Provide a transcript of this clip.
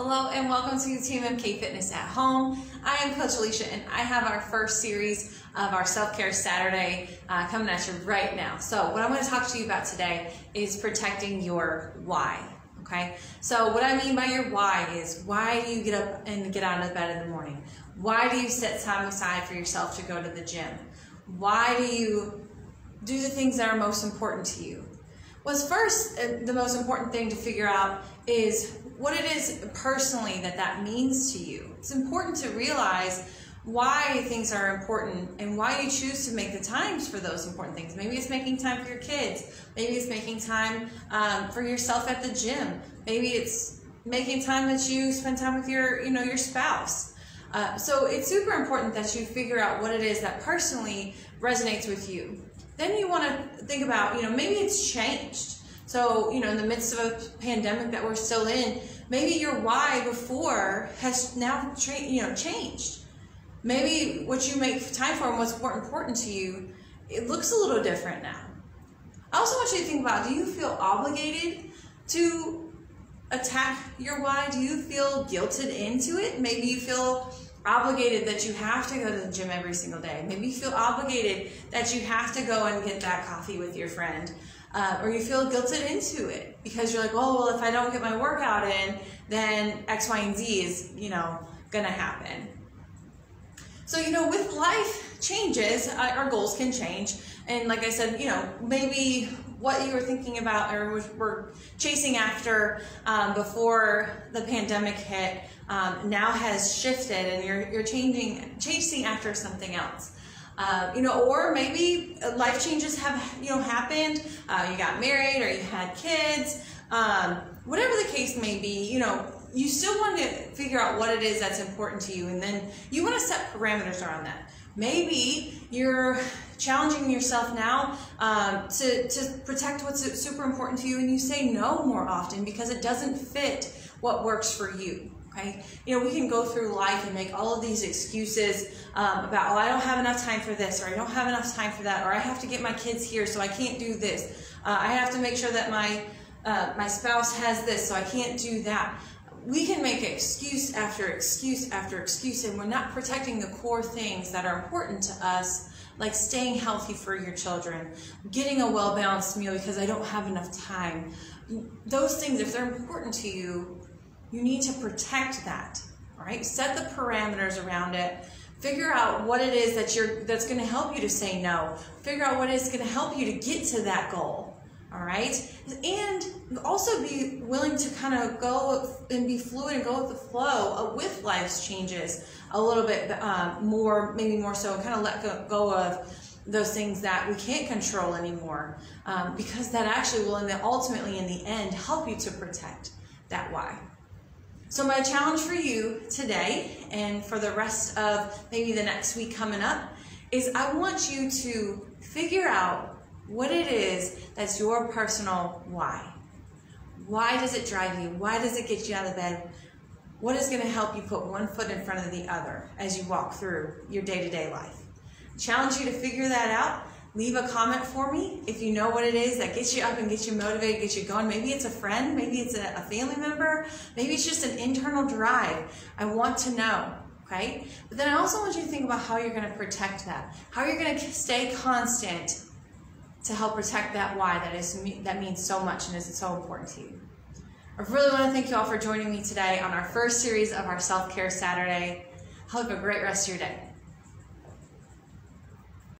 Hello and welcome to Team MK Fitness at Home. I am Coach Allisha and I have our first series of our Self-Care Saturday coming at you right now. So what I'm going to talk to you about today is protecting your why. Okay, so what I mean by your why is, why do you get up and get out of bed in the morning? Why do you set time aside for yourself to go to the gym? Why do you do the things that are most important to you? What's first, the most important thing to figure out is what it is personally that means to you. It's important to realize why things are important and why you choose to make the times for those important things. Maybe it's making time for your kids. Maybe it's making time for yourself at the gym. Maybe it's making time that you spend time with your spouse. So it's super important that you figure out what it is that personally resonates with you. Then you want to think about, maybe it's changed. So, in the midst of a pandemic that we're still in, maybe your why before has now changed. Maybe what you make time for and what's more important to you, it looks a little different now. I also want you to think about, do you feel obligated to attack your why? Do you feel guilted into it? Maybe you feel obligated that you have to go to the gym every single day. Maybe you feel obligated that you have to go and get that coffee with your friend. Or you feel guilted into it because you're like, oh, well, if I don't get my workout in, then X, Y, and Z is, gonna happen. So, with life changes, our goals can change. And like I said, maybe what you were thinking about or were chasing after before the pandemic hit now has shifted and you're chasing after something else. Or maybe life changes have, happened, you got married or you had kids, whatever the case may be, you still want to figure out what it is that's important to you, and then you want to set parameters around that. Maybe you're challenging yourself now to protect what's super important to you, and you say no more often because it doesn't fit what works for you. Okay, we can go through life and make all of these excuses about, oh, I don't have enough time for this, or I don't have enough time for that, or I have to get my kids here, so I can't do this. I have to make sure that my spouse has this, so I can't do that. We can make excuse after excuse after excuse, and we're not protecting the core things that are important to us, like staying healthy for your children, getting a well-balanced meal because I don't have enough time. Those things, if they're important to you, you need to protect that, all right? Set the parameters around it. Figure out what it is that's going to help you to say no. Figure out what is going to help you to get to that goal, all right? And also be willing to kind of go and be fluid and go with the flow with life's changes a little bit more, maybe more so, and kind of let go of those things that we can't control anymore, because that actually will ultimately in the end help you to protect that why. So my challenge for you today and for the rest of maybe the next week coming up is I want you to figure out what it is that's your personal why. Why does it drive you? Why does it get you out of bed? What is going to help you put one foot in front of the other as you walk through your day-to-day life? I challenge you to figure that out. Leave a comment for me if you know what it is that gets you up and gets you motivated, gets you going. Maybe it's a friend, maybe it's a family member, maybe it's just an internal drive. I want to know, okay? But then I also want you to think about how you're going to protect that, how you're going to stay constant to help protect that why that means so much and is so important to you. I really want to thank you all for joining me today on our first series of our Self-Care Saturday. Have a great rest of your day.